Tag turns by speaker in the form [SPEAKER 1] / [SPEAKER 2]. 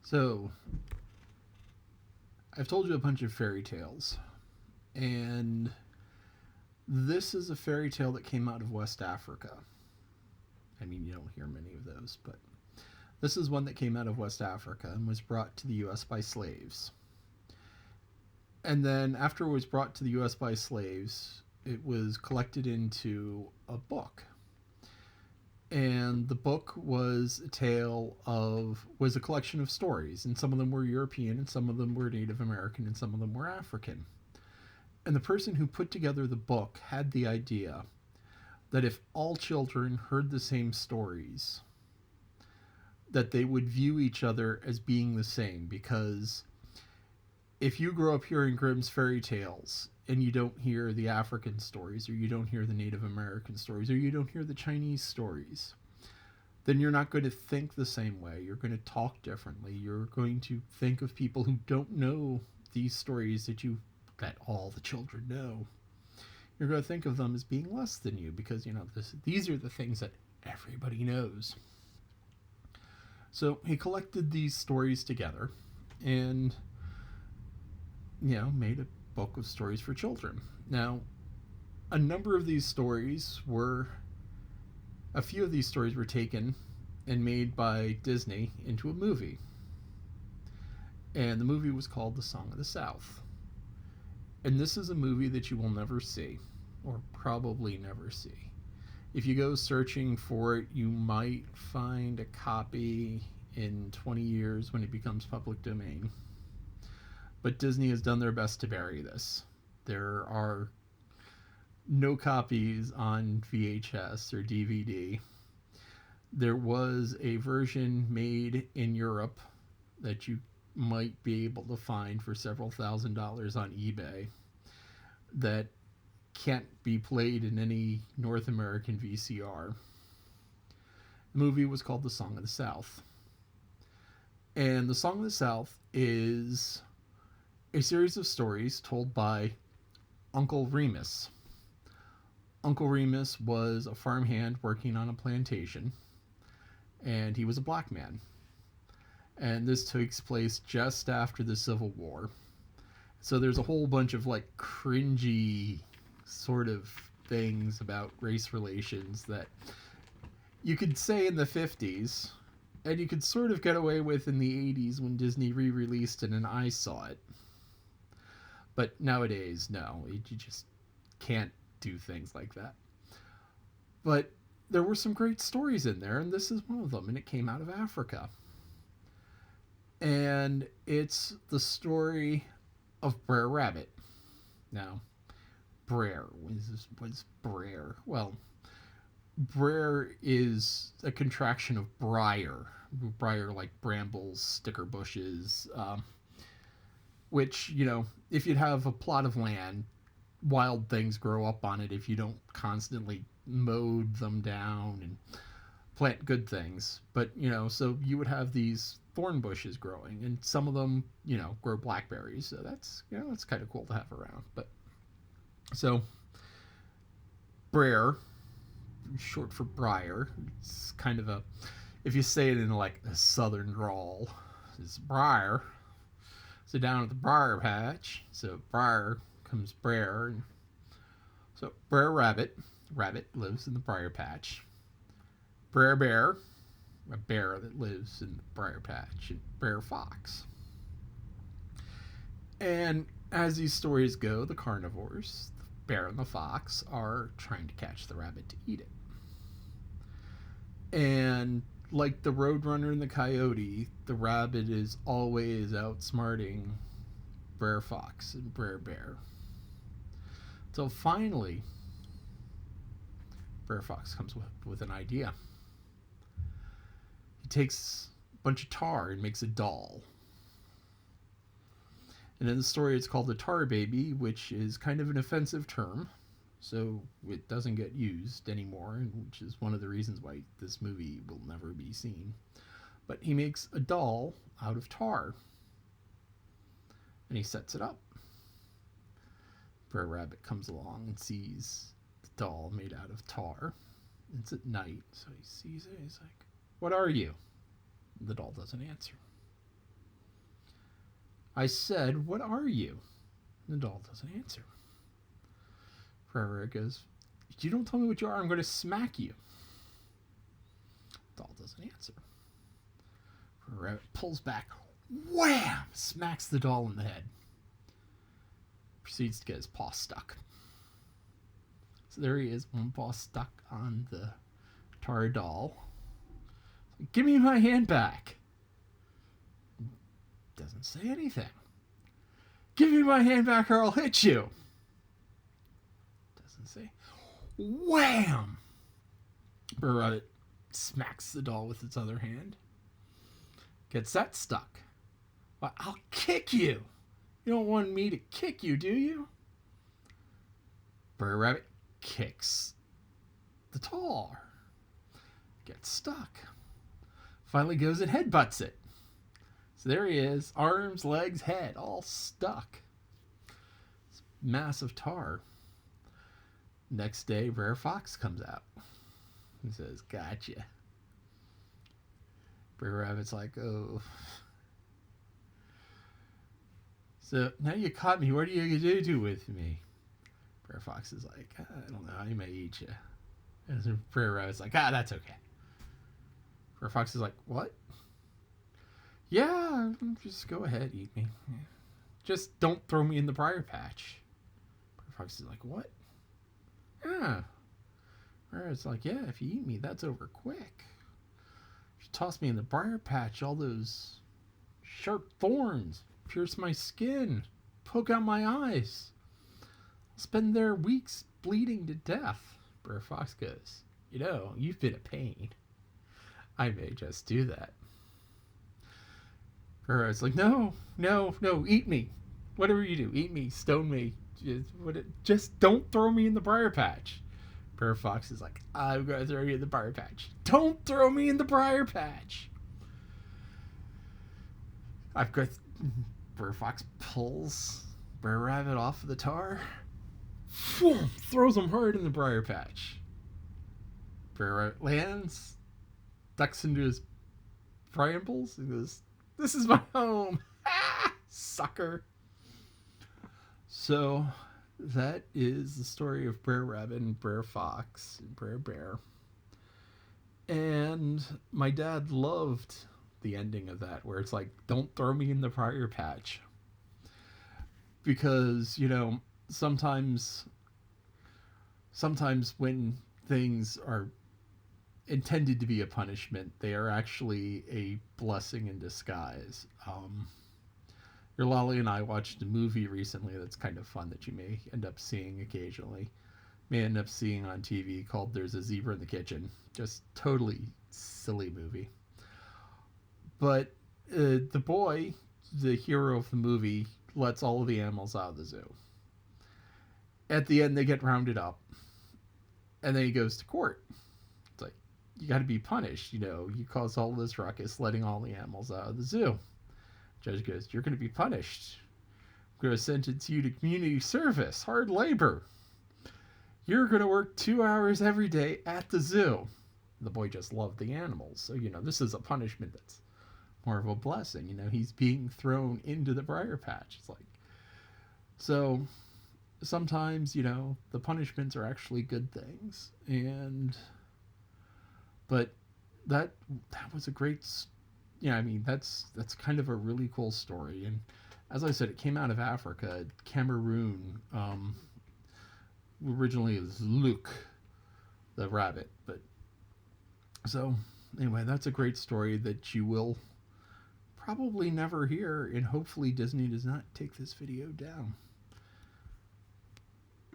[SPEAKER 1] So, I've told you a bunch of fairy tales, and this is a fairy tale that came out of West Africa. I mean, you don't hear many of those, but this is one that came out of West Africa and was brought to the US by slaves. And then, after it was brought to the US by slaves, it was collected into a book. And the book was a collection of stories, and some of them were European, and some of them were Native American, and some of them were African. And the person who put together the book had the idea that if all children heard the same stories, that they would view each other as being the same. Because if you grow up hearing Grimm's fairy tales and you don't hear the African stories, or you don't hear the Native American stories, or you don't hear the Chinese stories, then you're not going to think the same way. You're going to talk differently. You're going to think of people who don't know these stories that all the children know. You're going to think of them as being less than you because, these are the things that everybody knows. So he collected these stories together and, made a book of stories for children. Now, a few of these stories were taken and made by Disney into a movie. And the movie was called The Song of the South. And this is a movie that you will never see, or probably never see. If you go searching for it, you might find a copy in 20 years when it becomes public domain. But Disney has done their best to bury this. There are no copies on VHS or DVD. There was a version made in Europe that you might be able to find for several $1,000s on eBay that can't be played in any North American VCR. The movie was called The Song of the South. And The Song of the South is a series of stories told by Uncle Remus. Uncle Remus was a farmhand working on a plantation, and he was a black man. And this takes place just after the Civil War. So there's a whole bunch of cringy sort of things about race relations that you could say in the 50s, and you could sort of get away with in the 80s when Disney re-released it and I saw it. But nowadays, no, you just can't do things like that. But there were some great stories in there, and this is one of them, and it came out of Africa. And it's the story of Br'er Rabbit. Now, Br'er, what's Br'er? Well, Br'er is a contraction of briar. Briar like brambles, sticker bushes, which, if you'd have a plot of land, wild things grow up on it if you don't constantly mow them down and plant good things. But, so you would have these thorn bushes growing, and some of them, grow blackberries. So that's kind of cool to have around. But so Br'er, short for briar, it's kind of if you say it in a southern drawl, it's briar. So down at the briar patch, so briar comes Br'er. And so Br'er Rabbit lives in the briar patch. Br'er Bear, a bear that lives in the briar patch. And Br'er Fox. And as these stories go, the carnivores, the bear and the fox, are trying to catch the rabbit to eat it. And like the roadrunner and the coyote, the rabbit is always outsmarting Br'er Fox and Br'er Bear. So finally, Br'er Fox comes with an idea. He takes a bunch of tar and makes a doll. And in the story, it's called the Tar Baby, which is kind of an offensive term. So it doesn't get used anymore, which is one of the reasons why this movie will never be seen. But he makes a doll out of tar. And he sets it up. Br'er Rabbit comes along and sees the doll made out of tar. It's at night, so he sees it. He's like, "What are you?" The doll doesn't answer. I said, what are you? The doll doesn't answer. Br'er Rabbit goes, if you don't tell me what you are, I'm going to smack you. The doll doesn't answer. Br'er Rabbit pulls back, wham! Smacks the doll in the head. Proceeds to get his paw stuck. So there he is, one paw stuck on the tar doll. Give me my hand back. Doesn't say anything. Give me my hand back or I'll hit you. Doesn't say. Wham! Br'er Rabbit smacks the doll with its other hand. Gets that stuck. Well, I'll kick you. You don't want me to kick you, do you? Br'er Rabbit kicks the tar. Gets stuck. Finally goes and headbutts it. So there he is, arms, legs, head, all stuck. It's massive tar. Next day, Br'er Fox comes out. He says, gotcha. Br'er Rabbit's like, oh. So now you caught me. What are you going to do with me? Br'er Fox is like, I don't know. I may eat you. And Br'er Rabbit's like, that's okay. Br'er Fox is like, what? Yeah, just go ahead, eat me. Just don't throw me in the briar patch. Br'er Fox is like, what? Yeah. It's like, yeah, if you eat me, that's over quick. If you toss me in the briar patch, all those sharp thorns pierce my skin, poke out my eyes. I'll spend there weeks bleeding to death. Br'er Fox goes, you know, you've been a pain. I may just do that. It's like, no, eat me. Whatever you do, eat me, stone me. Just don't throw me in the briar patch. Br'er Fox is like, I'm going to throw you in the briar patch. Don't throw me in the briar patch. Br'er Fox pulls Br'er Rabbit off of the tar. Throws him hard in the briar patch. Br'er Rabbit lands, ducks into his brambles, and goes, this is my home. Sucker. So that is the story of Br'er Rabbit and Br'er Fox and Br'er Bear. And my dad loved the ending of that, where it's like, don't throw me in the briar patch. Because, you know, sometimes when things are intended to be a punishment, they are actually a blessing in disguise. Your Lolly and I watched a movie recently that's kind of fun that you may end up seeing occasionally. May end up seeing on TV, called There's a Zebra in the Kitchen. Just totally silly movie. But the boy, the hero of the movie, lets all of the animals out of the zoo. At the end, they get rounded up. And then he goes to court. It's like, you got to be punished. You know, you caused all this ruckus letting all the animals out of the zoo. Judge goes, you're going to be punished. I'm going to sentence you to community service, hard labor. You're going to work 2 hours every day at the zoo. The boy just loved the animals. So, you know, this is a punishment that's more of a blessing. You know, he's being thrown into the briar patch. It's like, so sometimes, you know, the punishments are actually good things. But that was a great, you know, I mean, that's kind of a really cool story. And as I said, it came out of Africa, Cameroon. Originally it was Luke the rabbit, but so anyway, that's a great story that you will probably never hear, and hopefully Disney does not take this video down.